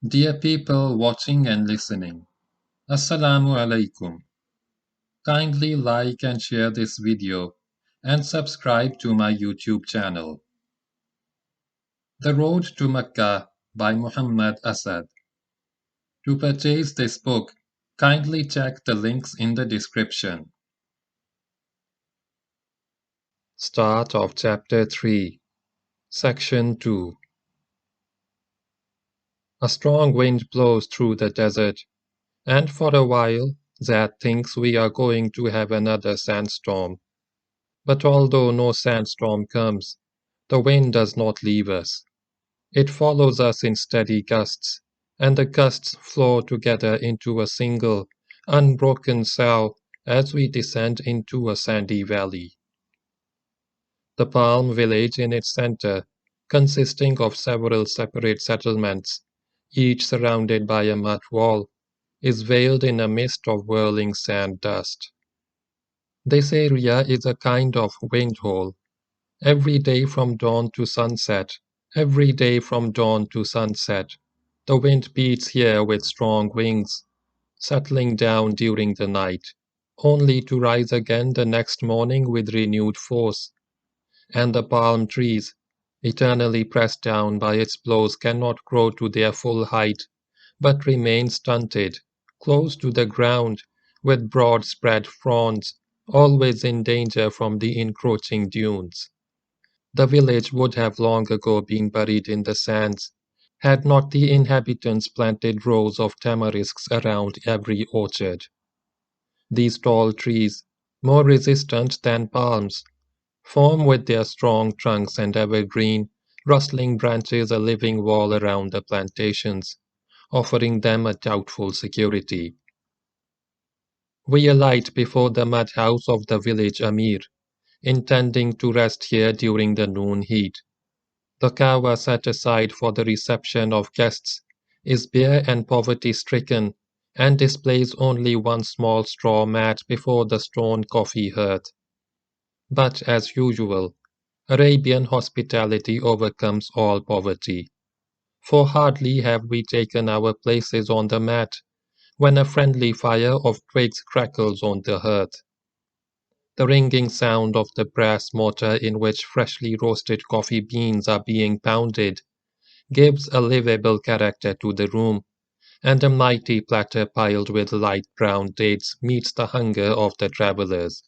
Dear people watching and listening, Assalamu alaikum. Kindly like and share this video and subscribe to my YouTube channel. The Road to Mecca by Muhammad Asad. To purchase this book, kindly check the links in the description. Start of Chapter 3, Section 2. A strong wind blows through the desert, and for a while Zad thinks we are going to have another sandstorm. But although no sandstorm comes, the wind does not leave us. It follows us in steady gusts, and the gusts flow together into a single, unbroken sough as we descend into a sandy valley. The palm village in its center, consisting of several separate settlements, each surrounded by a mud wall, is veiled in a mist of whirling sand dust. This area is a kind of wind hole. Every day from dawn to sunset, every day from dawn to sunset, the wind beats here with strong wings, settling down during the night, only to rise again the next morning with renewed force. And the palm trees, eternally pressed down by its blows, cannot grow to their full height, but remain stunted, close to the ground, with broad spread fronds, always in danger from the encroaching dunes. The village would have long ago been buried in the sands, had not the inhabitants planted rows of tamarisks around every orchard. These tall trees, more resistant than palms, form with their strong trunks and evergreen, rustling branches a living wall around the plantations, offering them a doubtful security. We alight before the mud house of the village Amir, intending to rest here during the noon heat. The CANVA set aside for the reception of guests is bare and poverty-stricken, and displays only one small straw mat before the stone coffee hearth. But, as usual, Arabian hospitality overcomes all poverty, for hardly have we taken our places on the mat when a friendly fire of twigs crackles on the hearth. The ringing sound of the brass mortar in which freshly roasted coffee beans are being pounded gives a livable character to the room, and a mighty platter piled with light brown dates meets the hunger of the travellers.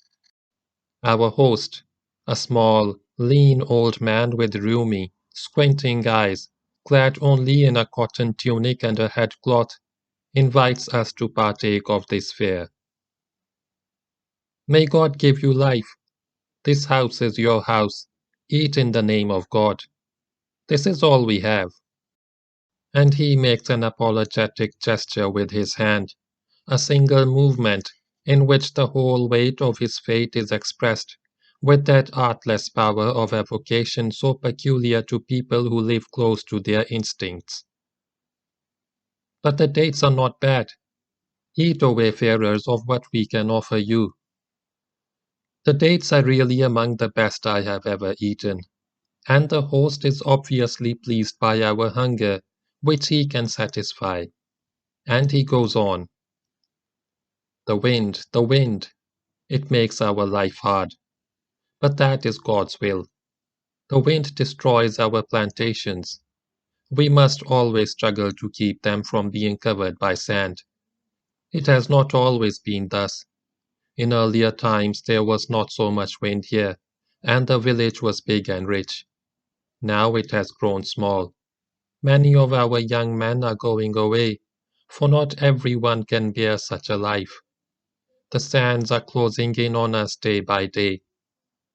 Our host, a small, lean old man with rheumy, squinting eyes, clad only in a cotton tunic and a headcloth, invites us to partake of this fare. May God give you life. This house is your house. Eat in the name of God. This is all we have. And he makes an apologetic gesture with his hand, a single movement in which the whole weight of his fate is expressed, with that artless power of evocation so peculiar to people who live close to their instincts. But the dates are not bad. Eat, O wayfarers, of what we can offer you. The dates are really among the best I have ever eaten, and the host is obviously pleased by our hunger, which he can satisfy. And he goes on. The wind, it makes our life hard. But that is God's will. The wind destroys our plantations. We must always struggle to keep them from being covered by sand. It has not always been thus. In earlier times there was not so much wind here, and the village was big and rich. Now it has grown small. Many of our young men are going away, for not everyone can bear such a life. The sands are closing in on us day by day.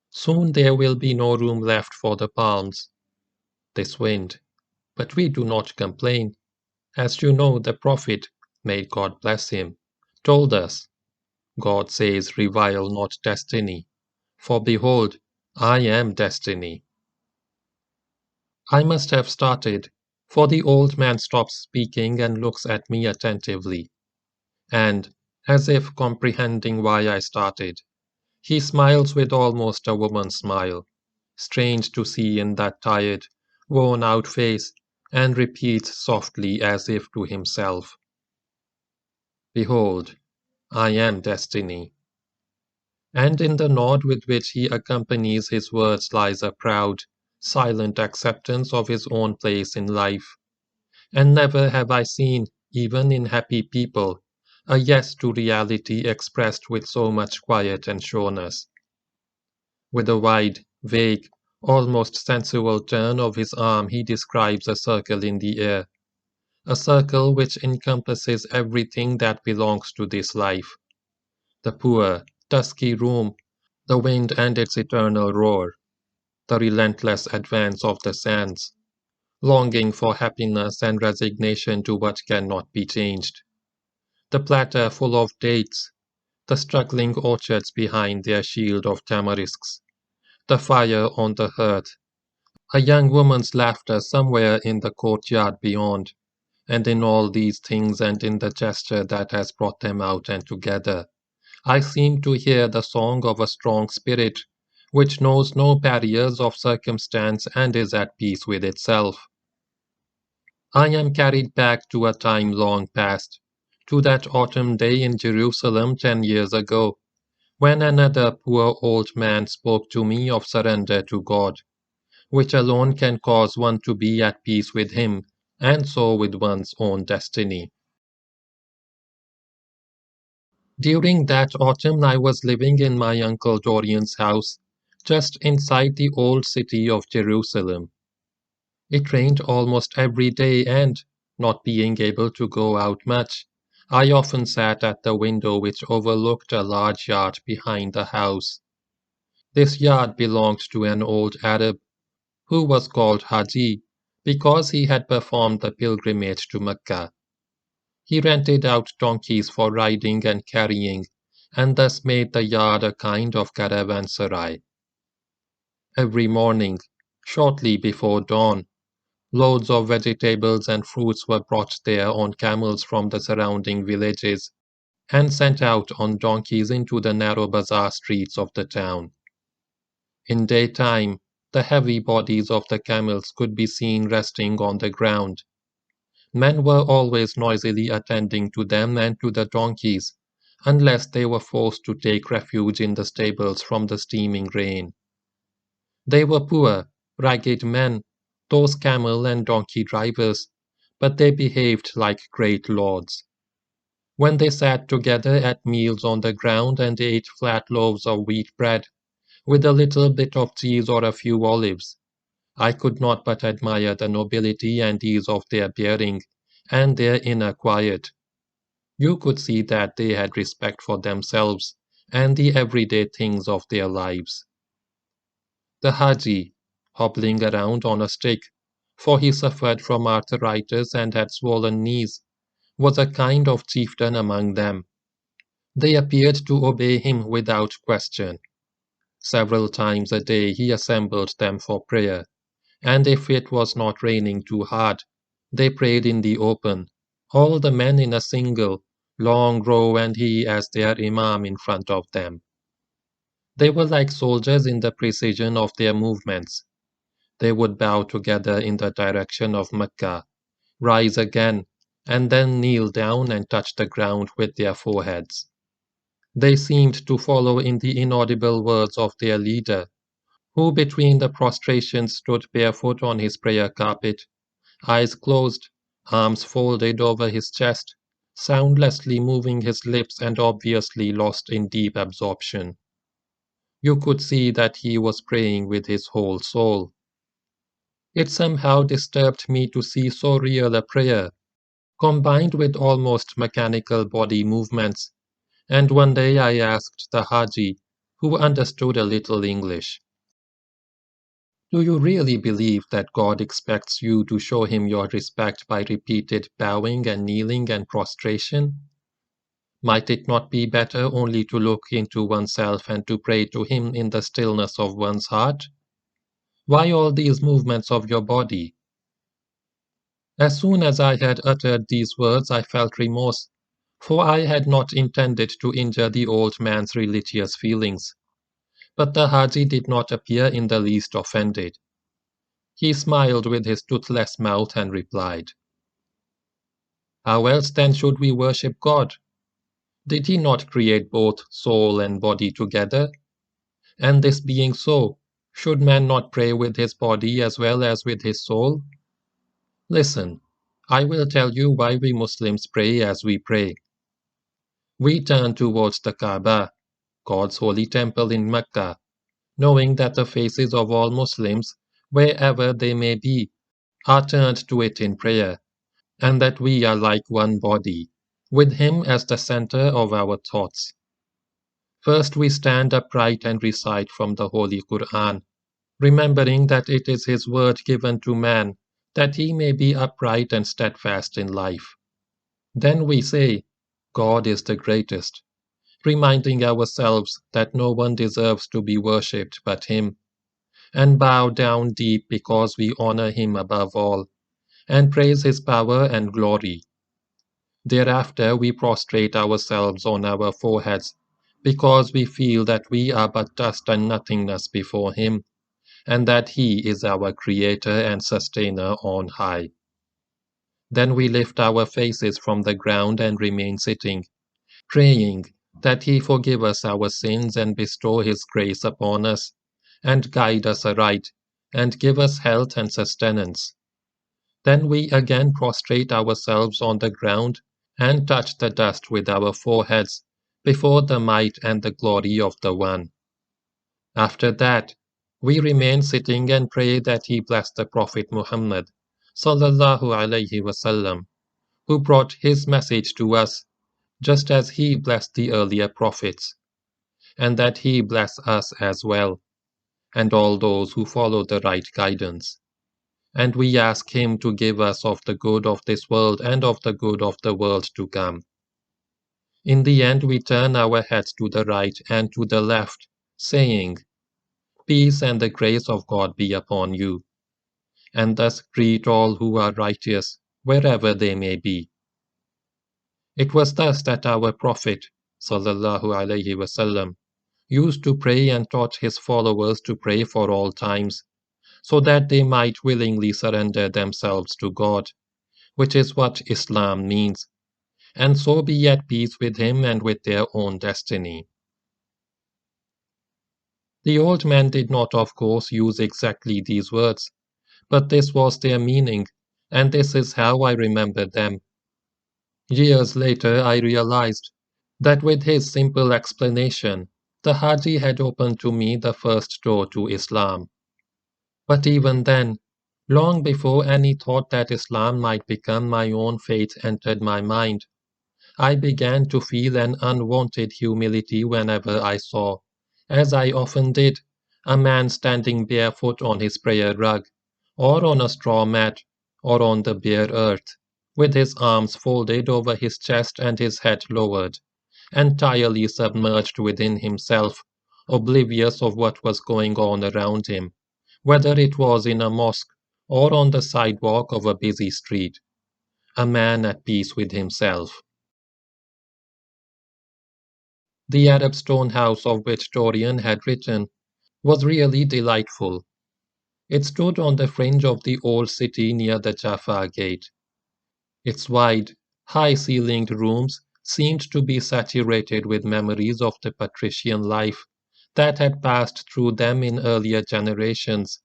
Soon there will be no room left for the palms. This wind. But we do not complain. As you know, the Prophet, may God bless him, told us, God says, revile not destiny, for behold, I am destiny. I must have started, for the old man stops speaking and looks at me attentively. And, as if comprehending why I started, he smiles with almost a woman's smile, strange to see in that tired, worn-out face, and repeats softly as if to himself, "Behold, I am destiny." And in the nod with which he accompanies his words lies a proud, silent acceptance of his own place in life. And never have I seen, even in happy people, a yes to reality expressed with so much quiet and sureness. With a wide, vague, almost sensual turn of his arm he describes a circle in the air, a circle which encompasses everything that belongs to this life. The poor, dusky room, the wind and its eternal roar, the relentless advance of the sands, longing for happiness and resignation to what cannot be changed, the platter full of dates, the struggling orchards behind their shield of tamarisks, the fire on the hearth, a young woman's laughter somewhere in the courtyard beyond, and in all these things and in the gesture that has brought them out and together, I seem to hear the song of a strong spirit, which knows no barriers of circumstance and is at peace with itself. I am carried back to a time long past, to that autumn day in Jerusalem 10 years ago, when another poor old man spoke to me of surrender to God, which alone can cause one to be at peace with Him, and so with one's own destiny. During that autumn I was living in my uncle Dorian's house, just inside the old city of Jerusalem. It rained almost every day and, not being able to go out much, I often sat at the window which overlooked a large yard behind the house. This yard belonged to an old Arab, who was called Haji, because he had performed the pilgrimage to Mecca. He rented out donkeys for riding and carrying, and thus made the yard a kind of caravanserai. Every morning, shortly before dawn, loads of vegetables and fruits were brought there on camels from the surrounding villages, and sent out on donkeys into the narrow bazaar streets of the town. In daytime, the heavy bodies of the camels could be seen resting on the ground. Men were always noisily attending to them and to the donkeys, unless they were forced to take refuge in the stables from the steaming rain. They were poor, ragged men, those camel and donkey drivers, but they behaved like great lords. When they sat together at meals on the ground and ate flat loaves of wheat bread, with a little bit of cheese or a few olives, I could not but admire the nobility and ease of their bearing, and their inner quiet. You could see that they had respect for themselves and the everyday things of their lives. The Haji, hobbling around on a stick, for he suffered from arthritis and had swollen knees, was a kind of chieftain among them. They appeared to obey him without question. Several times a day he assembled them for prayer, and if it was not raining too hard, they prayed in the open, all the men in a single, long row and he as their imam in front of them. They were like soldiers in the precision of their movements. They would bow together in the direction of Mecca, rise again, and then kneel down and touch the ground with their foreheads. They seemed to follow in the inaudible words of their leader, who between the prostrations stood barefoot on his prayer carpet, eyes closed, arms folded over his chest, soundlessly moving his lips and obviously lost in deep absorption. You could see that he was praying with his whole soul. It somehow disturbed me to see so real a prayer, combined with almost mechanical body movements, and one day I asked the Haji, who understood a little English, "Do you really believe that God expects you to show him your respect by repeated bowing and kneeling and prostration? Might it not be better only to look into oneself and to pray to him in the stillness of one's heart? Why all these movements of your body?" As soon as I had uttered these words I felt remorse, for I had not intended to injure the old man's religious feelings. But the Haji did not appear in the least offended. He smiled with his toothless mouth and replied, "How else then should we worship God? Did he not create both soul and body together? And this being so, should man not pray with his body as well as with his soul? Listen, I will tell you why we Muslims pray as we pray. We turn towards the Kaaba, God's holy temple in Mecca, knowing that the faces of all Muslims, wherever they may be, are turned to it in prayer, and that we are like one body, with Him as the center of our thoughts. First we stand upright and recite from the Holy Quran, remembering that it is His word given to man, that he may be upright and steadfast in life. Then we say, God is the greatest, reminding ourselves that no one deserves to be worshipped but Him, and bow down deep because we honor Him above all, and praise His power and glory. Thereafter we prostrate ourselves on our foreheads, because we feel that we are but dust and nothingness before Him, and that He is our Creator and Sustainer on high. Then we lift our faces from the ground and remain sitting, praying that He forgive us our sins and bestow His grace upon us, and guide us aright, and give us health and sustenance. Then we again prostrate ourselves on the ground and touch the dust with our foreheads before the might and the glory of the One. After that, we remain sitting and pray that He bless the Prophet Muhammad sallallahu alaihi wasallam, who brought his message to us, just as He blessed the earlier prophets, and that He bless us as well, and all those who follow the right guidance. And we ask Him to give us of the good of this world and of the good of the world to come. In the end we turn our heads to the right and to the left, saying, Peace and the grace of God be upon you, and thus greet all who are righteous, wherever they may be. It was thus that our Prophet sallallahu alaihi wasallam used to pray and taught his followers to pray for all times, so that they might willingly surrender themselves to God, which is what Islam means, and so be at peace with Him and with their own destiny. The old men did not, of course, use exactly these words, but this was their meaning, and this is how I remember them. Years later, I realized that with his simple explanation, the Haji had opened to me the first door to Islam. But even then, long before any thought that Islam might become my own faith entered my mind, I began to feel an unwonted humility whenever I saw, as I often did, a man standing barefoot on his prayer rug, or on a straw mat, or on the bare earth, with his arms folded over his chest and his head lowered, entirely submerged within himself, oblivious of what was going on around him, whether it was in a mosque or on the sidewalk of a busy street, a man at peace with himself. The Arab stone house of which Dorian had written was really delightful. It stood on the fringe of the old city near the Jaffa Gate. Its wide, high-ceilinged rooms seemed to be saturated with memories of the patrician life that had passed through them in earlier generations,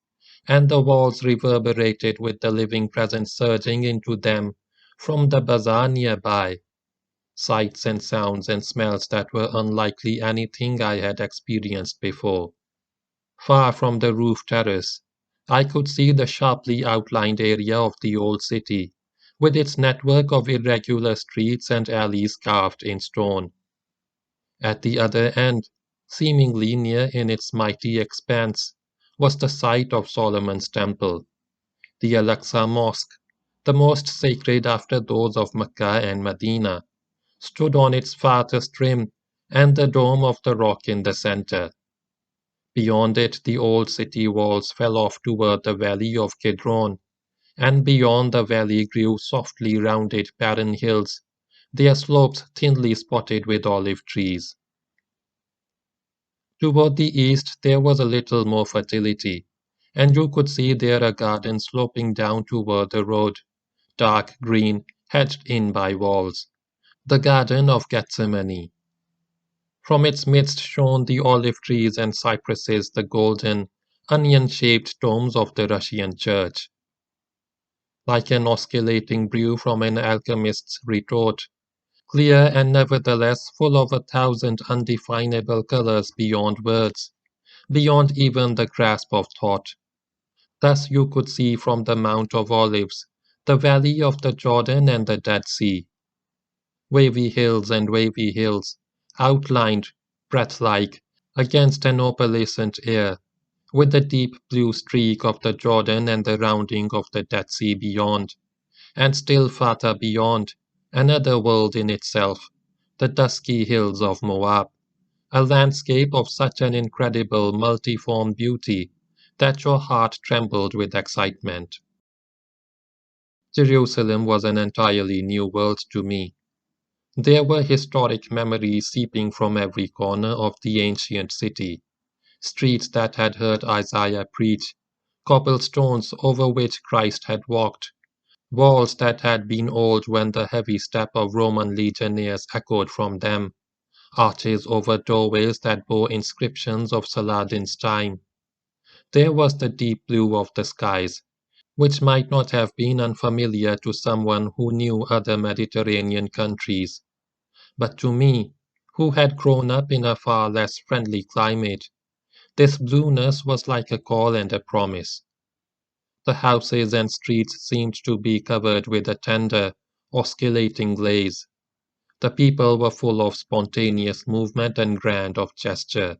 and the walls reverberated with the living presence surging into them from the bazaar nearby, sights and sounds and smells that were unlikely anything I had experienced before. Far from the roof terrace, I could see the sharply outlined area of the old city, with its network of irregular streets and alleys carved in stone. At the other end, seemingly near in its mighty expanse, was the site of Solomon's temple, the Al-Aqsa Mosque, the most sacred after those of Mecca and Medina, stood on its farthest rim, and the dome of the rock in the center. Beyond it the old city walls fell off toward the valley of Kidron, and beyond the valley grew softly rounded barren hills, their slopes thinly spotted with olive trees. Toward the east there was a little more fertility, and you could see there a garden sloping down toward the road, dark green, hedged in by walls. The Garden of Gethsemane. From its midst shone the olive trees and cypresses, the golden, onion-shaped domes of the Russian church. Like an oscillating brew from an alchemist's retort, clear and nevertheless full of 1,000 undefinable colors beyond words, beyond even the grasp of thought. Thus you could see from the Mount of Olives, the valley of the Jordan and the Dead Sea. Wavy hills, outlined, breath-like, against an opalescent air, with the deep blue streak of the Jordan and the rounding of the Dead Sea beyond, and still farther beyond, another world in itself, the dusky hills of Moab, a landscape of such an incredible multiform beauty that your heart trembled with excitement. Jerusalem was an entirely new world to me. There were historic memories seeping from every corner of the ancient city, streets that had heard Isaiah preach, cobblestones over which Christ had walked, walls that had been old when the heavy step of Roman legionnaires echoed from them, arches over doorways that bore inscriptions of Saladin's time. There was the deep blue of the skies, which might not have been unfamiliar to someone who knew other Mediterranean countries. But to me, who had grown up in a far less friendly climate, this blueness was like a call and a promise. The houses and streets seemed to be covered with a tender, oscillating glaze. The people were full of spontaneous movement and grand of gesture.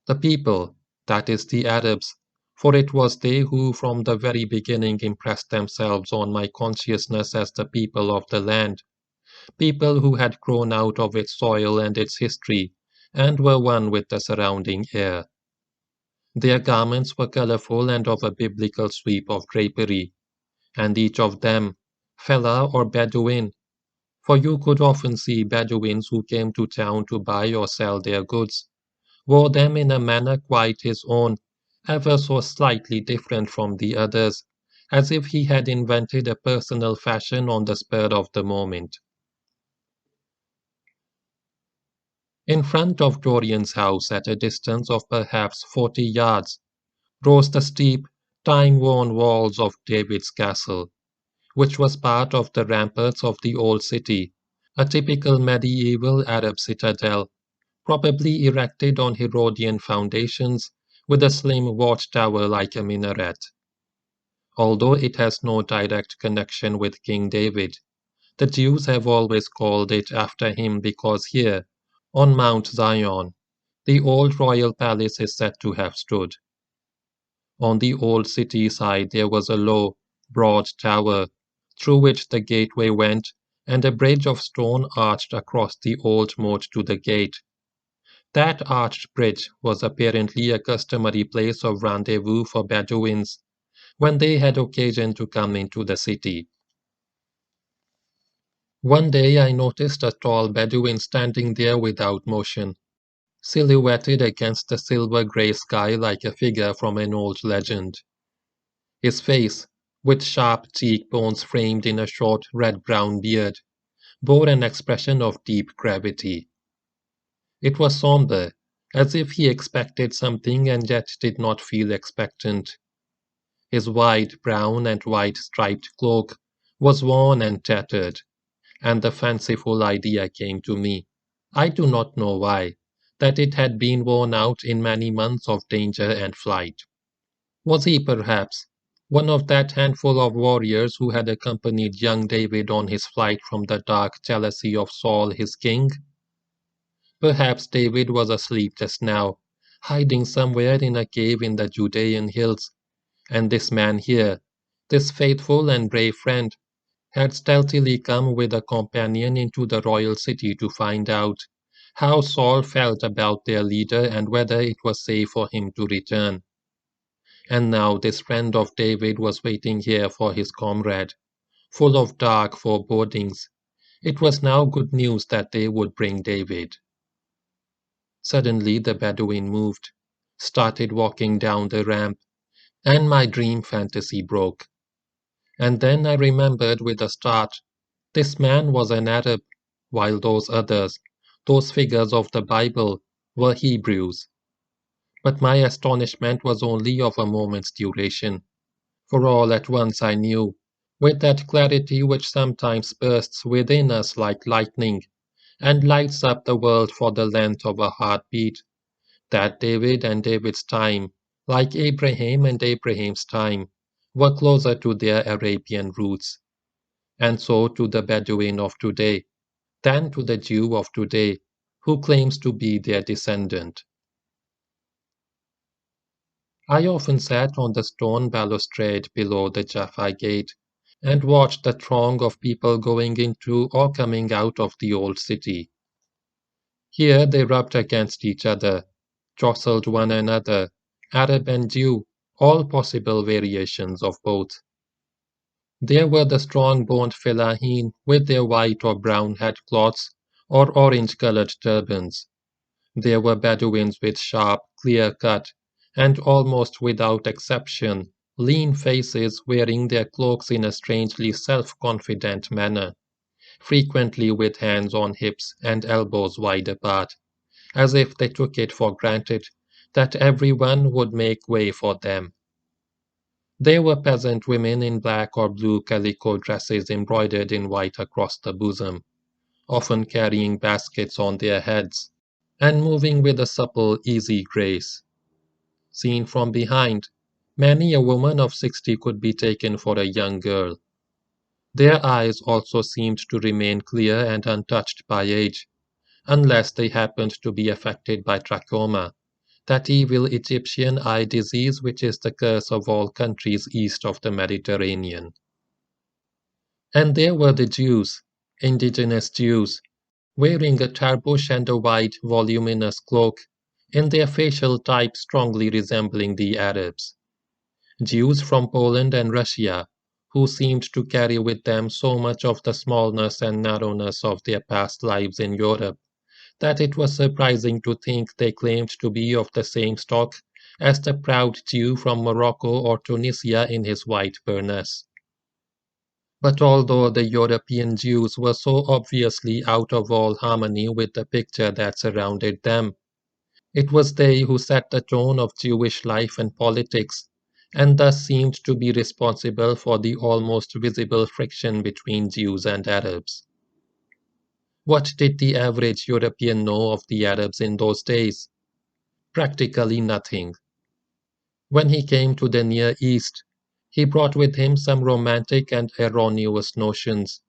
The people, that is the Arabs, for it was they who from the very beginning impressed themselves on my consciousness as the people of the land, people who had grown out of its soil and its history, and were one with the surrounding air. Their garments were colorful and of a biblical sweep of drapery, and each of them, fellah or Bedouin, for you could often see Bedouins who came to town to buy or sell their goods, wore them in a manner quite his own, ever so slightly different from the others, as if he had invented a personal fashion on the spur of the moment. In front of Dorian's house, at a distance of perhaps 40 yards, rose the steep, time-worn walls of David's castle, which was part of the ramparts of the old city, a typical medieval Arab citadel, probably erected on Herodian foundations, with a slim watchtower like a minaret. Although it has no direct connection with King David, the Jews have always called it after him because here, on Mount Zion, the old royal palace is said to have stood. On the old city side there was a low, broad tower, through which the gateway went, and a bridge of stone arched across the old moat to the gate. That arched bridge was apparently a customary place of rendezvous for Bedouins when they had occasion to come into the city. One day I noticed a tall Bedouin standing there without motion, silhouetted against the silver-grey sky like a figure from an old legend. His face, with sharp cheekbones framed in a short red-brown beard, bore an expression of deep gravity. It was sombre, as if he expected something and yet did not feel expectant. His wide brown and white striped cloak was worn and tattered, and the fanciful idea came to me, I do not know why, that it had been worn out in many months of danger and flight. Was he, perhaps, one of that handful of warriors who had accompanied young David on his flight from the dark jealousy of Saul his king? Perhaps David was asleep just now, hiding somewhere in a cave in the Judean hills, and this man here, this faithful and brave friend, had stealthily come with a companion into the royal city to find out how Saul felt about their leader and whether it was safe for him to return. And now this friend of David was waiting here for his comrade, full of dark forebodings. It was now good news that they would bring David. Suddenly the Bedouin moved, started walking down the ramp, and my dream fantasy broke. And then I remembered with a start, this man was an Arab, while those others, those figures of the Bible, were Hebrews. But my astonishment was only of a moment's duration, for all at once I knew, with that clarity which sometimes bursts within us like lightning, and lights up the world for the length of a heartbeat, that David and David's time, like Abraham and Abraham's time, were closer to their Arabian roots, and so to the Bedouin of today, than to the Jew of today, who claims to be their descendant. I often sat on the stone balustrade below the Jaffa gate and watched the throng of people going into or coming out of the old city. Here they rubbed against each other, jostled one another, Arab and Jew, all possible variations of both. There were the strong-boned fellahin with their white or brown headcloths or orange-colored turbans. There were Bedouins with sharp, clear-cut, and almost without exception, lean faces wearing their cloaks in a strangely self-confident manner, frequently with hands on hips and elbows wide apart, as if they took it for granted that everyone would make way for them. There were peasant women in black or blue calico dresses embroidered in white across the bosom, often carrying baskets on their heads, and moving with a supple, easy grace. Seen from behind, many a woman of 60 could be taken for a young girl. Their eyes also seemed to remain clear and untouched by age, unless they happened to be affected by trachoma, that evil Egyptian eye disease which is the curse of all countries east of the Mediterranean. And there were the Jews, indigenous Jews, wearing a tarbush and a wide, voluminous cloak, in their facial type strongly resembling the Arabs. Jews from Poland and Russia, who seemed to carry with them so much of the smallness and narrowness of their past lives in Europe, that it was surprising to think they claimed to be of the same stock as the proud Jew from Morocco or Tunisia in his white burnous. But although the European Jews were so obviously out of all harmony with the picture that surrounded them, it was they who set the tone of Jewish life and politics, and thus seemed to be responsible for the almost visible friction between Jews and Arabs. What did the average European know of the Arabs in those days? Practically nothing. When he came to the Near East, he brought with him some romantic and erroneous notions,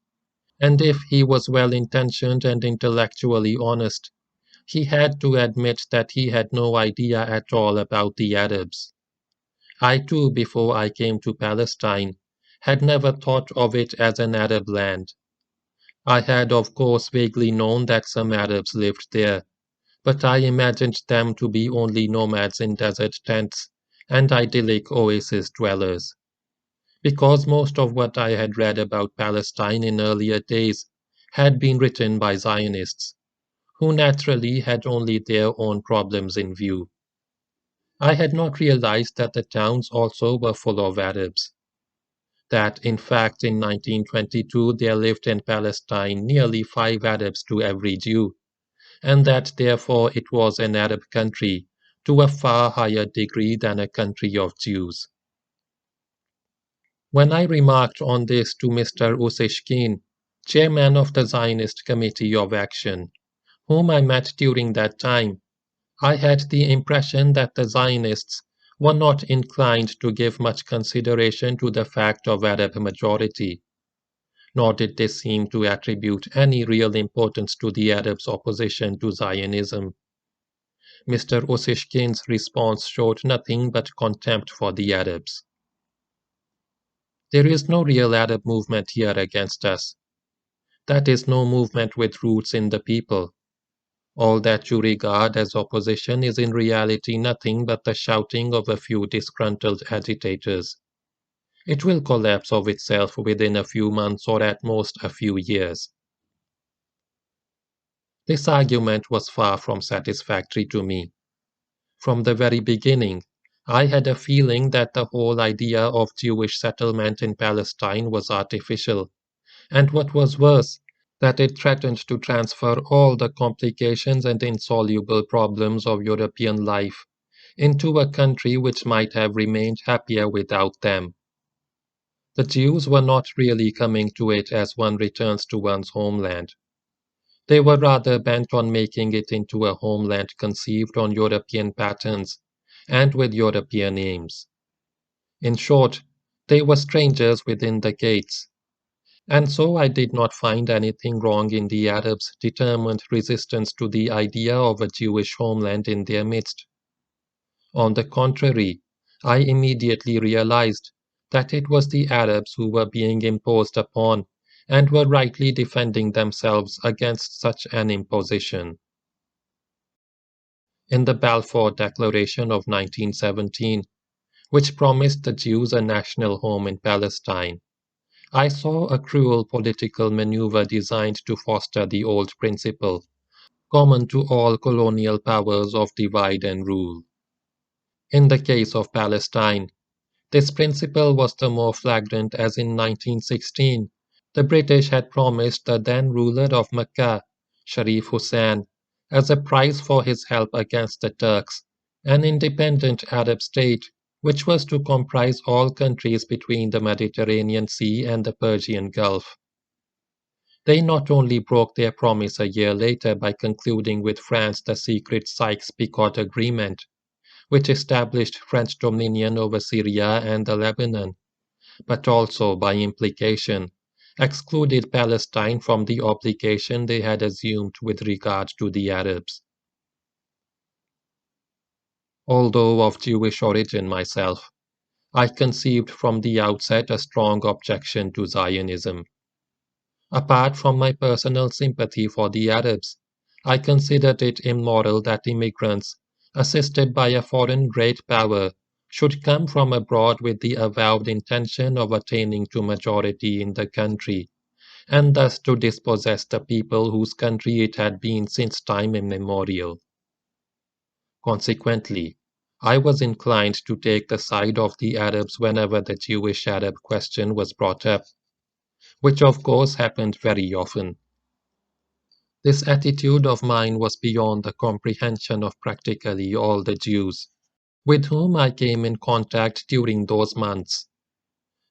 and if he was well-intentioned and intellectually honest, he had to admit that he had no idea at all about the Arabs. I too, before I came to Palestine, had never thought of it as an Arab land. I had of course vaguely known that some Arabs lived there, but I imagined them to be only nomads in desert tents and idyllic oasis dwellers, because most of what I had read about Palestine in earlier days had been written by Zionists, who naturally had only their own problems in view. I had not realized that the towns also were full of Arabs, that in fact in 1922 there lived in Palestine nearly 5 Arabs to every Jew, and that therefore it was an Arab country to a far higher degree than a country of Jews. When I remarked on this to Mr. Usishkin, chairman of the Zionist Committee of Action, whom I met during that time, I had the impression that the Zionists were not inclined to give much consideration to the fact of Arab majority, nor did they seem to attribute any real importance to the Arabs' opposition to Zionism. Mr. Osishkin's response showed nothing but contempt for the Arabs. There is no real Arab movement here against us. That is no movement with roots in the people. All that you regard as opposition is in reality nothing but the shouting of a few disgruntled agitators. It will collapse of itself within a few months or at most a few years. This argument was far from satisfactory to me. From the very beginning, I had a feeling that the whole idea of Jewish settlement in Palestine was artificial, and what was worse, that it threatened to transfer all the complications and insoluble problems of European life into a country which might have remained happier without them. The Jews were not really coming to it as one returns to one's homeland. They were rather bent on making it into a homeland conceived on European patterns and with European aims. In short, they were strangers within the gates, and so I did not find anything wrong in the Arabs' determined resistance to the idea of a Jewish homeland in their midst. On the contrary, I immediately realized that it was the Arabs who were being imposed upon and were rightly defending themselves against such an imposition. In the Balfour Declaration of 1917, which promised the Jews a national home in Palestine, I saw a cruel political maneuver designed to foster the old principle, common to all colonial powers of divide and rule. In the case of Palestine, this principle was the more flagrant as in 1916 the British had promised the then ruler of Mecca, Sharif Hussein, as a prize for his help against the Turks, an independent Arab state which was to comprise all countries between the Mediterranean Sea and the Persian Gulf. They not only broke their promise a year later by concluding with France the secret Sykes-Picot Agreement, which established French dominion over Syria and the Lebanon, but also, by implication, excluded Palestine from the obligation they had assumed with regard to the Arabs. Although of Jewish origin myself, I conceived from the outset a strong objection to Zionism. Apart from my personal sympathy for the Arabs, I considered it immoral that immigrants, assisted by a foreign great power, should come from abroad with the avowed intention of attaining to majority in the country, and thus to dispossess the people whose country it had been since time immemorial. Consequently, I was inclined to take the side of the Arabs whenever the Jewish-Arab question was brought up, which of course happened very often. This attitude of mine was beyond the comprehension of practically all the Jews with whom I came in contact during those months.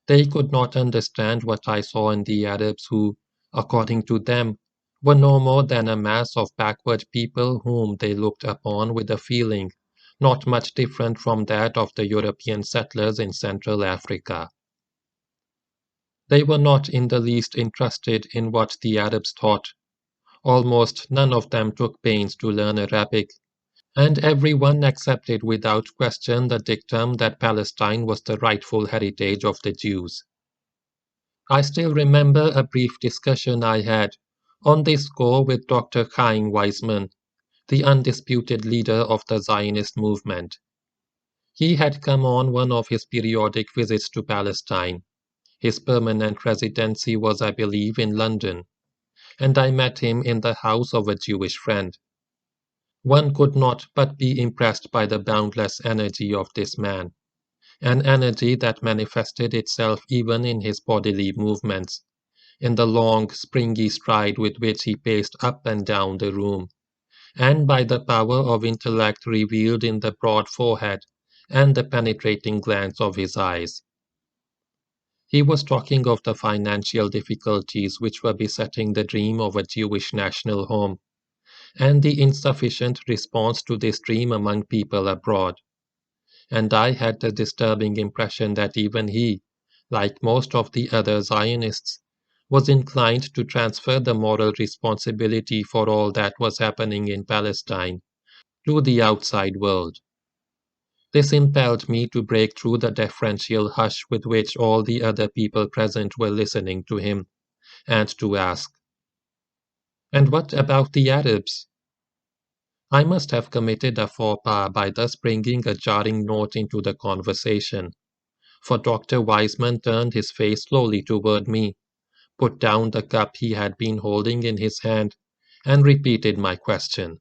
They could not understand what I saw in the Arabs who, according to them, were no more than a mass of backward people whom they looked upon with a feeling not much different from that of the European settlers in Central Africa. They were not in the least interested in what the Arabs thought. Almost none of them took pains to learn Arabic, and every one accepted without question the dictum that Palestine was the rightful heritage of the Jews. I still remember a brief discussion I had on this score with Dr. Chaim Weizmann, the undisputed leader of the Zionist movement. He had come on one of his periodic visits to Palestine. His permanent residency was, I believe, in London, and I met him in the house of a Jewish friend. One could not but be impressed by the boundless energy of this man, an energy that manifested itself even in his bodily movements, in the long, springy stride with which he paced up and down the room, and by the power of intellect revealed in the broad forehead and the penetrating glance of his eyes. He was talking of the financial difficulties which were besetting the dream of a Jewish national home, and the insufficient response to this dream among people abroad. And I had the disturbing impression that even he, like most of the other Zionists, was inclined to transfer the moral responsibility for all that was happening in Palestine to the outside world. This impelled me to break through the deferential hush with which all the other people present were listening to him, and to ask, "And what about the Arabs?" I must have committed a faux pas by thus bringing a jarring note into the conversation, for Dr. Weizmann turned his face slowly toward me, put down the cup he had been holding in his hand, and repeated my question.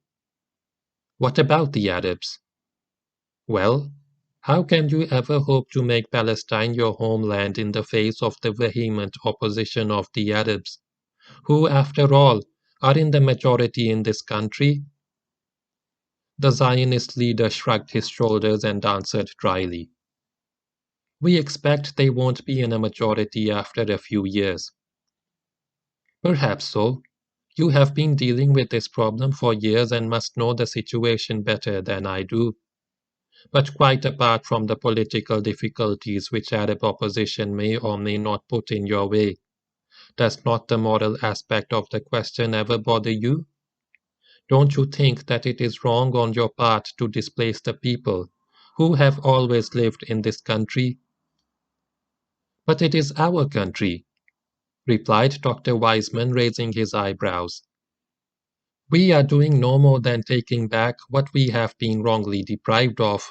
"What about the Arabs?" "Well, How can you ever hope to make Palestine your homeland in the face of the vehement opposition of the Arabs, who, after all, are in the majority in this country? The Zionist leader shrugged his shoulders and answered dryly. We expect they won't be in a majority after a few years. Perhaps so. You have been dealing with this problem for years and must know the situation better than I do. But quite apart from the political difficulties which Arab opposition may or may not put in your way, does not the moral aspect of the question ever bother you? Don't you think that it is wrong on your part to displace the people who have always lived in this country? But it is our country, replied Dr. Wiseman, raising his eyebrows. We are doing no more than taking back what we have been wrongly deprived of.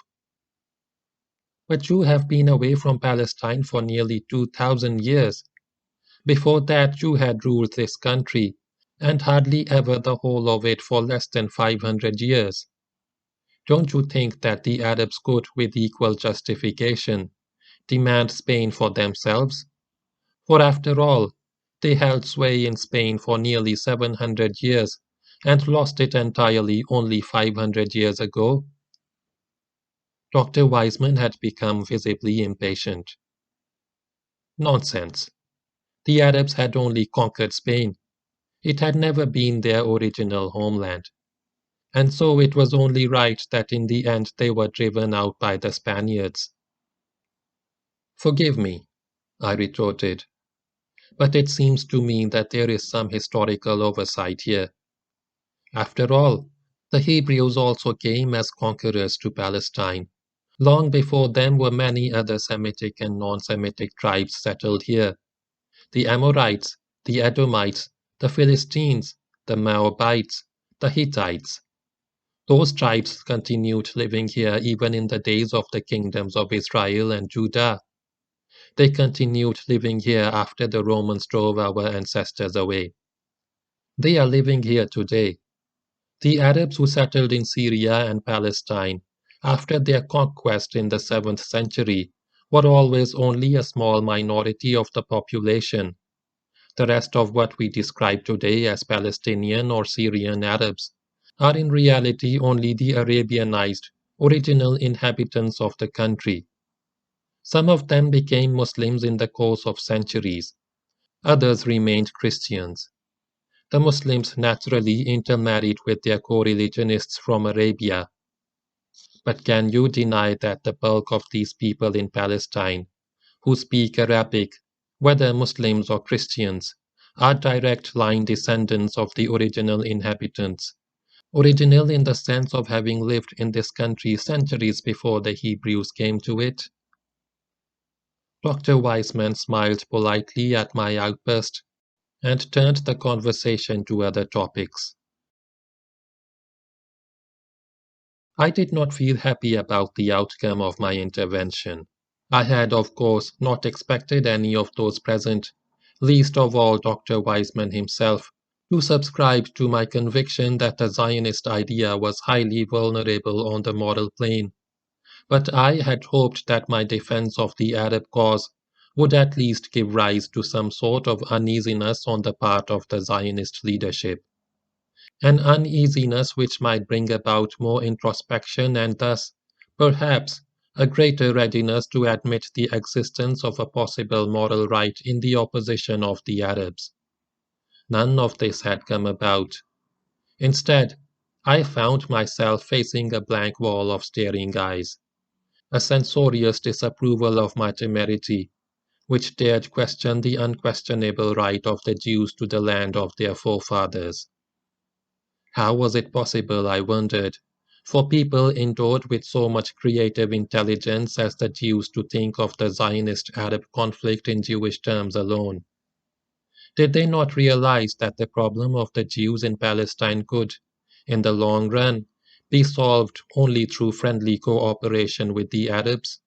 But you have been away from Palestine for nearly 2,000 years. Before that, you had ruled this country, and hardly ever the whole of it for less than 500 years. Don't you think that the Arabs could, with equal justification, demand Spain for themselves? For after all, they held sway in Spain for nearly 700 years and lost it entirely only 500 years ago. Dr. Wiseman had become visibly impatient. Nonsense. The Arabs had only conquered Spain. It had never been their original homeland. And so it was only right that in the end they were driven out by the Spaniards. Forgive me, I retorted, but it seems to me that there is some historical oversight here. After all, the Hebrews also came as conquerors to Palestine. Long before them were many other Semitic and non-Semitic tribes settled here. The Amorites, the Edomites, the Philistines, the Moabites, the Hittites. Those tribes continued living here even in the days of the kingdoms of Israel and Judah. They continued living here after the Romans drove our ancestors away. They are living here today. The Arabs who settled in Syria and Palestine after their conquest in the 7th century were always only a small minority of the population. The rest of what we describe today as Palestinian or Syrian Arabs are in reality only the Arabianized, original inhabitants of the country. Some of them became Muslims in the course of centuries. Others remained Christians. The Muslims naturally intermarried with their co-religionists from Arabia. But can you deny that the bulk of these people in Palestine, who speak Arabic, whether Muslims or Christians, are direct line descendants of the original inhabitants, original in the sense of having lived in this country centuries before the Hebrews came to it? Dr. Wiseman smiled politely at my outburst and turned the conversation to other topics. I did not feel happy about the outcome of my intervention. I had, of course, not expected any of those present, least of all Dr. Wiseman himself, to subscribe to my conviction that the Zionist idea was highly vulnerable on the moral plane. But I had hoped that my defense of the Arab cause would at least give rise to some sort of uneasiness on the part of the Zionist leadership. An uneasiness which might bring about more introspection and thus, perhaps, a greater readiness to admit the existence of a possible moral right in the opposition of the Arabs. None of this had come about. Instead, I found myself facing a blank wall of staring eyes, a censorious disapproval of my temerity, which dared question the unquestionable right of the Jews to the land of their forefathers. How was it possible, I wondered, for people endowed with so much creative intelligence as the Jews to think of the Zionist-Arab conflict in Jewish terms alone? Did they not realize that the problem of the Jews in Palestine could, in the long run, be solved only through friendly cooperation with the Arabs?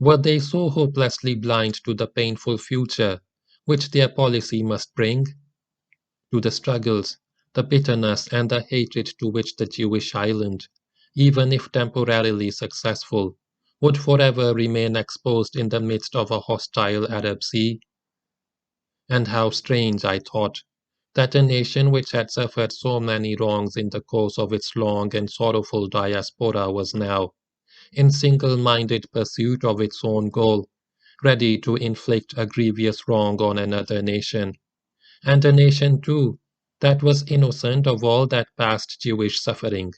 Were they so hopelessly blind to the painful future which their policy must bring? To the struggles, the bitterness, and the hatred to which the Jewish island, even if temporarily successful, would forever remain exposed in the midst of a hostile Arab sea. And how strange, I thought, that a nation which had suffered so many wrongs in the course of its long and sorrowful diaspora was now, in single-minded pursuit of its own goal, ready to inflict a grievous wrong on another nation, and a nation, too, that was innocent of all that past Jewish suffering.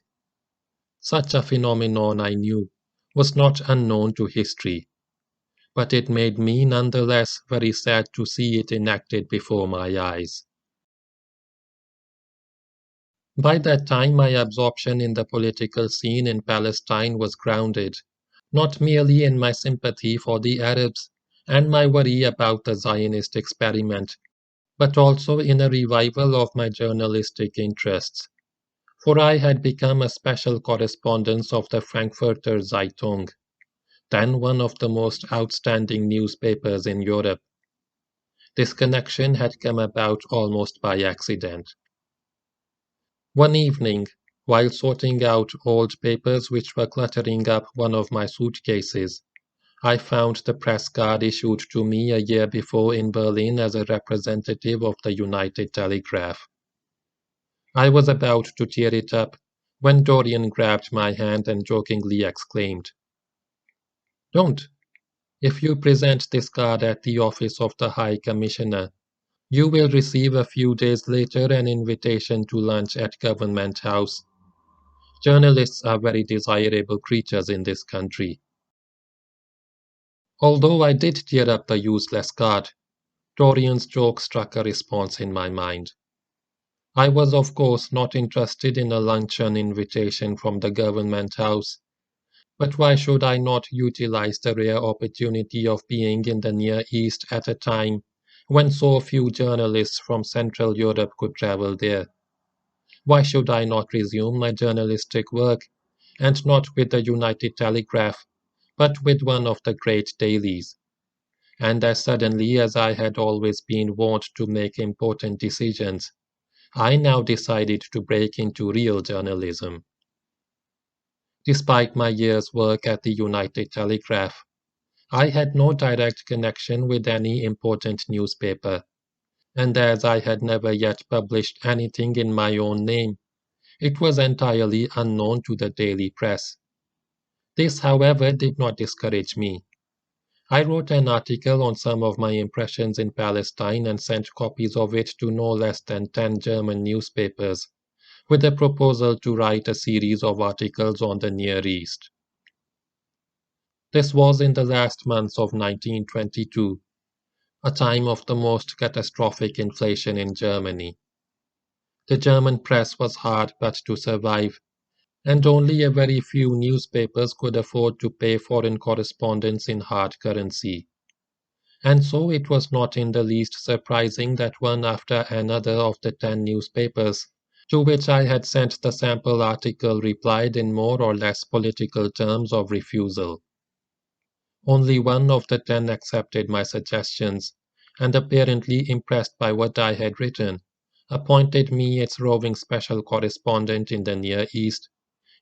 Such a phenomenon, I knew, was not unknown to history, but it made me nonetheless very sad to see it enacted before my eyes. By that time, my absorption in the political scene in Palestine was grounded, not merely in my sympathy for the Arabs and my worry about the Zionist experiment, but also in a revival of my journalistic interests. For I had become a special correspondent of the Frankfurter Zeitung, then one of the most outstanding newspapers in Europe. This connection had come about almost by accident. One evening, while sorting out old papers which were cluttering up one of my suitcases, I found the press card issued to me a year before in Berlin as a representative of the United Telegraph. I was about to tear it up when Dorian grabbed my hand and jokingly exclaimed, "Don't! If you present this card at the office of the High Commissioner, you will receive a few days later an invitation to lunch at Government House. Journalists are very desirable creatures in this country." Although I did tear up the useless card, Dorian's joke struck a response in my mind. I was, of course, not interested in a luncheon invitation from the Government House, but why should I not utilize the rare opportunity of being in the Near East at a time when so few journalists from Central Europe could travel there? Why should I not resume my journalistic work, and not with the United Telegraph, but with one of the great dailies? And as suddenly as I had always been wont to make important decisions, I now decided to break into real journalism. Despite my year's work at the United Telegraph, I had no direct connection with any important newspaper, and as I had never yet published anything in my own name, it was entirely unknown to the daily press. This, however, did not discourage me. I wrote an article on some of my impressions in Palestine and sent copies of it to no less than 10 German newspapers, with a proposal to write a series of articles on the Near East. This was in the last months of 1922, a time of the most catastrophic inflation in Germany. The German press was hard but to survive, and only a very few newspapers could afford to pay foreign correspondents in hard currency. And so it was not in the least surprising that one after another of the 10 newspapers to which I had sent the sample article replied in more or less political terms of refusal. Only one of the 10 accepted my suggestions, and apparently impressed by what I had written, appointed me its roving special correspondent in the Near East,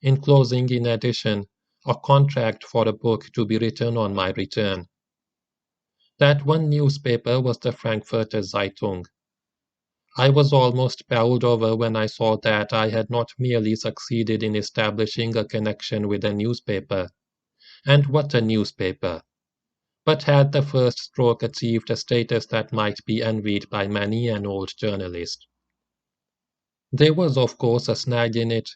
enclosing in addition a contract for a book to be written on my return. That one newspaper was the Frankfurter Zeitung. I was almost bowled over when I saw that I had not merely succeeded in establishing a connection with a newspaper, and what a newspaper, but had the first stroke achieved a status that might be envied by many an old journalist. There was, of course, a snag in it.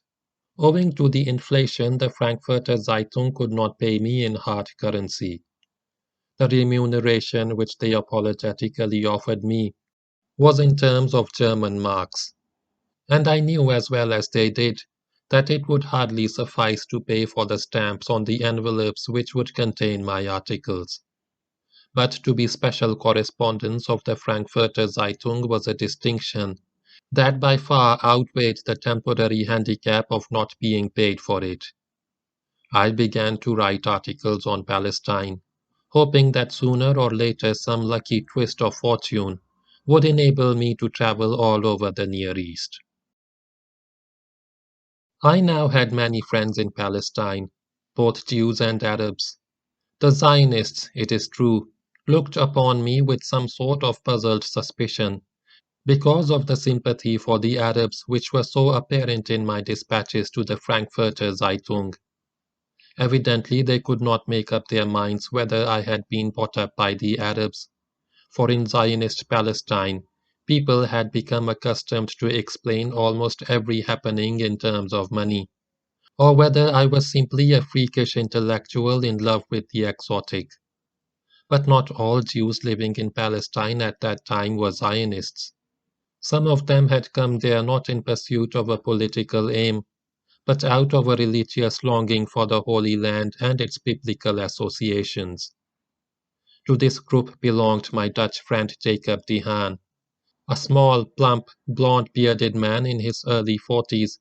Owing to the inflation, the Frankfurter Zeitung could not pay me in hard currency. The remuneration which they apologetically offered me was in terms of German marks, and I knew as well as they did that it would hardly suffice to pay for the stamps on the envelopes which would contain my articles. But to be special correspondents of the Frankfurter Zeitung was a distinction that by far outweighed the temporary handicap of not being paid for it. I began to write articles on Palestine, hoping that sooner or later some lucky twist of fortune would enable me to travel all over the Near East. I now had many friends in Palestine, both Jews and Arabs, The Zionists, it is true, looked upon me with some sort of puzzled suspicion, because of the sympathy for the Arabs which was so apparent in my dispatches to the Frankfurter Zeitung. Evidently they could not make up their minds whether I had been brought up by the Arabs, for in Zionist Palestine people had become accustomed to explain almost every happening in terms of money, or whether I was simply a freakish intellectual in love with the exotic. But not all Jews living in Palestine at that time were Zionists. Some of them had come there not in pursuit of a political aim, but out of a religious longing for the Holy Land and its biblical associations. To this group belonged my Dutch friend Jacob de Haan, a small, plump, blond-bearded man in his early 40s,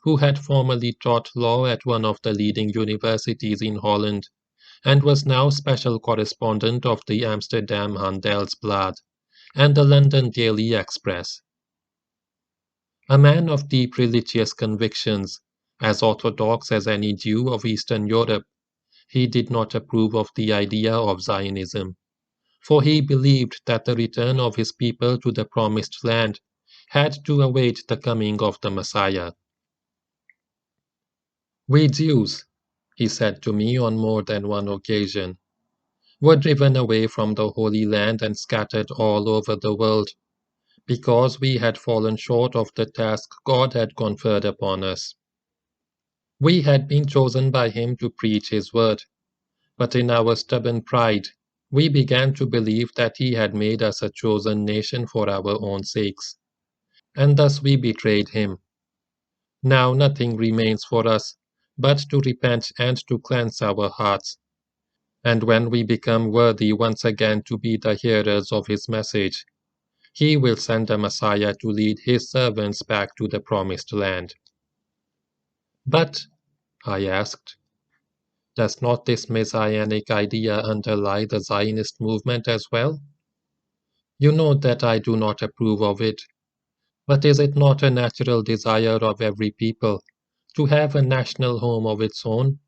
who had formerly taught law at one of the leading universities in Holland, and was now special correspondent of the Amsterdam Handelsblad and the London Daily Express. A man of deep religious convictions, as orthodox as any Jew of Eastern Europe, he did not approve of the idea of Zionism, for he believed that the return of his people to the Promised Land had to await the coming of the Messiah. We Jews, he said to me on more than one occasion, were driven away from the Holy Land and scattered all over the world, because we had fallen short of the task God had conferred upon us. We had been chosen by him to preach his word, but in our stubborn pride, we began to believe that he had made us a chosen nation for our own sakes, and thus we betrayed him. Now nothing remains for us but to repent and to cleanse our hearts, and when we become worthy once again to be the hearers of his message, he will send a Messiah to lead his servants back to the Promised Land. But, I asked, does not this messianic idea underlie the Zionist movement as well? You know that I do not approve of it, but is it not a natural desire of every people to have a national home of its own?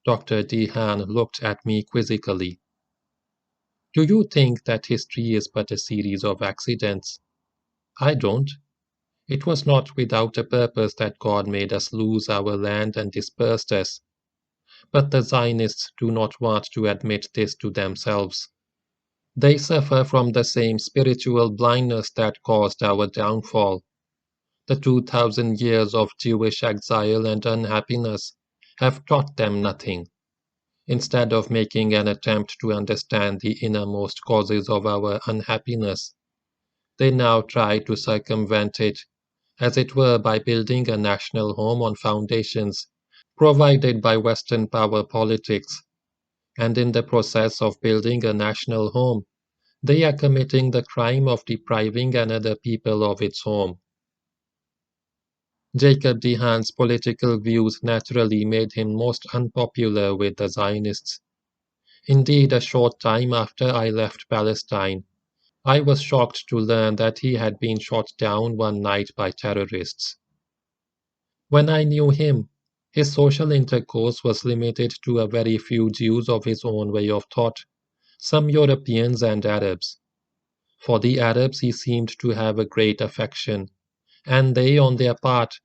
Dr. de Haan looked at me quizzically. Do you think that history is but a series of accidents? I don't. It was not without a purpose that God made us lose our land and dispersed us. But the Zionists do not want to admit this to themselves. They suffer from the same spiritual blindness that caused our downfall. The 2,000 years of Jewish exile and unhappiness have taught them nothing. Instead of making an attempt to understand the innermost causes of our unhappiness, they now try to circumvent it, as it were by building a national home on foundations provided by Western power politics, and in the process of building a national home, they are committing the crime of depriving another people of its home. Jacob de Haan's political views naturally made him most unpopular with the Zionists. Indeed, a short time after I left Palestine, I was shocked to learn that he had been shot down one night by terrorists. When I knew him, his social intercourse was limited to a very few Jews of his own way of thought, some Europeans and Arabs. For the Arabs he seemed to have a great affection, and they, on their part,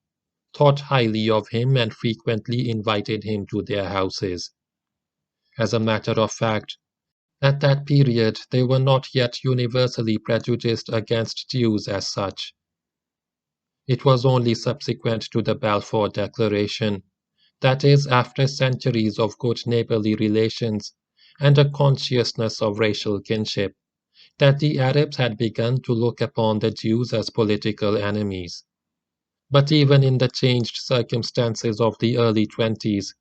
thought highly of him and frequently invited him to their houses. As a matter of fact, at that period they were not yet universally prejudiced against Jews as such. It was only subsequent to the Balfour Declaration, that is, after centuries of good neighborly relations and a consciousness of racial kinship, that the Arabs had begun to look upon the Jews as political enemies. But even in the changed circumstances of the early 20s,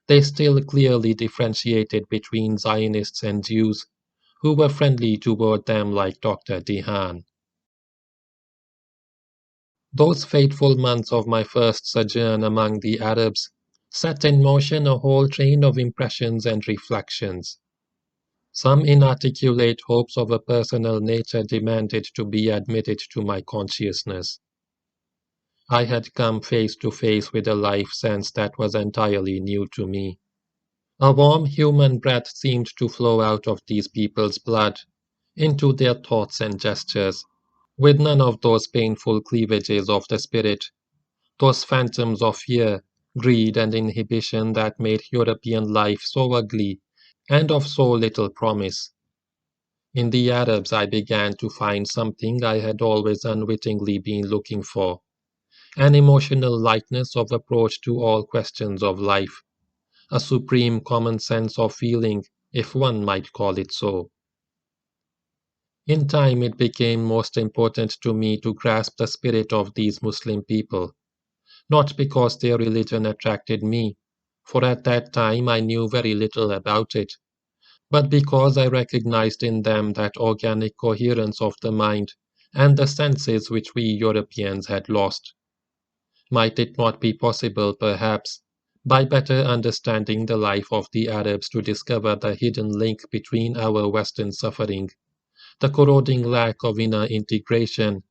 they still clearly differentiated between Zionists and Jews, who were friendly toward them like Dr. de Haan. Those fateful months of my first sojourn among the Arabs set in motion a whole train of impressions and reflections. Some inarticulate hopes of a personal nature demanded to be admitted to my consciousness. I had come face to face with a life sense that was entirely new to me. A warm human breath seemed to flow out of these people's blood, into their thoughts and gestures, with none of those painful cleavages of the spirit, those phantoms of fear, greed, and inhibition that made European life so ugly and of so little promise. In the Arabs, I began to find something I had always unwittingly been looking for, an emotional lightness of approach to all questions of life, a supreme common sense of feeling, if one might call it so. In time, it became most important to me to grasp the spirit of these Muslim people, not because their religion attracted me, for at that time I knew very little about it, but because I recognized in them that organic coherence of the mind and the senses which we Europeans had lost. Might it not be possible, perhaps, by better understanding the life of the Arabs to discover the hidden link between our Western suffering, the corroding lack of inner integration,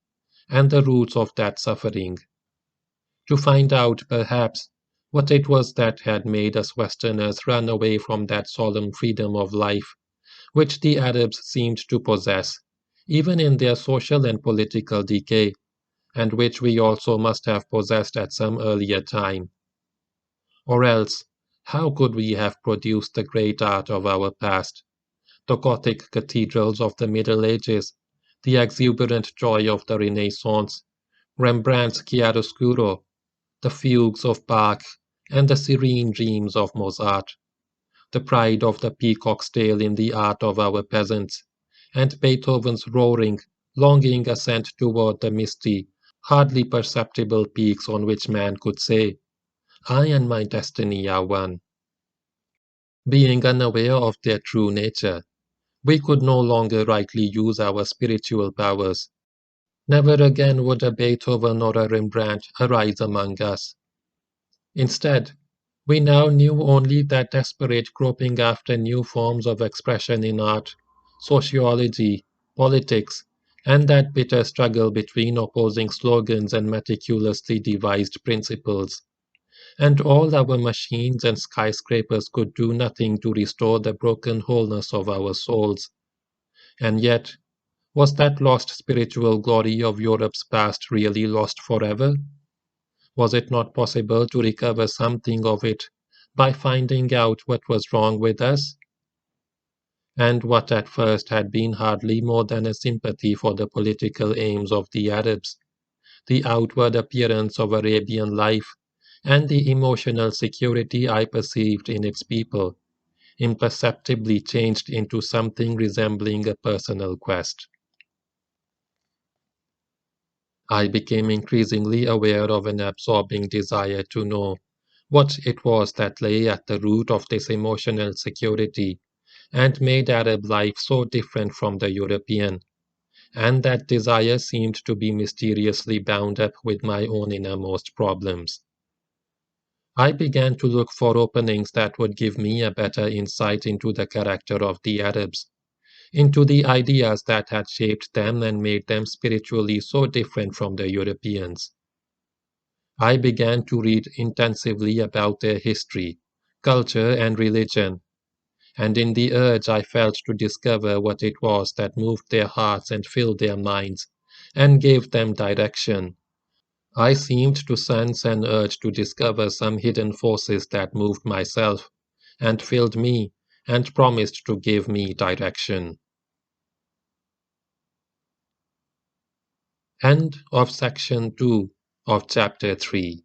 and the roots of that suffering? To find out, perhaps, what it was that had made us Westerners run away from that solemn freedom of life which the Arabs seemed to possess, even in their social and political decay, and which we also must have possessed at some earlier time. Or else, how could we have produced the great art of our past, the Gothic cathedrals of the Middle Ages, the exuberant joy of the Renaissance, Rembrandt's chiaroscuro, the fugues of Bach, and the serene dreams of Mozart, the pride of the peacock's tail in the art of our peasants, and Beethoven's roaring, longing ascent toward the misty, hardly perceptible peaks on which man could say, I and my destiny are one. Being unaware of their true nature, we could no longer rightly use our spiritual powers. Never again would a Beethoven or a Rembrandt arise among us. Instead, we now knew only that desperate groping after new forms of expression in art, sociology, politics, and that bitter struggle between opposing slogans and meticulously devised principles. And all our machines and skyscrapers could do nothing to restore the broken wholeness of our souls. And yet, was that lost spiritual glory of Europe's past really lost forever? Was it not possible to recover something of it by finding out what was wrong with us? And what at first had been hardly more than a sympathy for the political aims of the Arabs, the outward appearance of Arabian life, and the emotional security I perceived in its people, imperceptibly changed into something resembling a personal quest. I became increasingly aware of an absorbing desire to know what it was that lay at the root of this emotional security and made Arab life so different from the European, and that desire seemed to be mysteriously bound up with my own innermost problems. I began to look for openings that would give me a better insight into the character of the Arabs, into the ideas that had shaped them and made them spiritually so different from the Europeans. I began to read intensively about their history, culture, and religion, and in the urge I felt to discover what it was that moved their hearts and filled their minds, and gave them direction, I seemed to sense an urge to discover some hidden forces that moved myself, and filled me, and promised to give me direction. End of section 2 of chapter 3.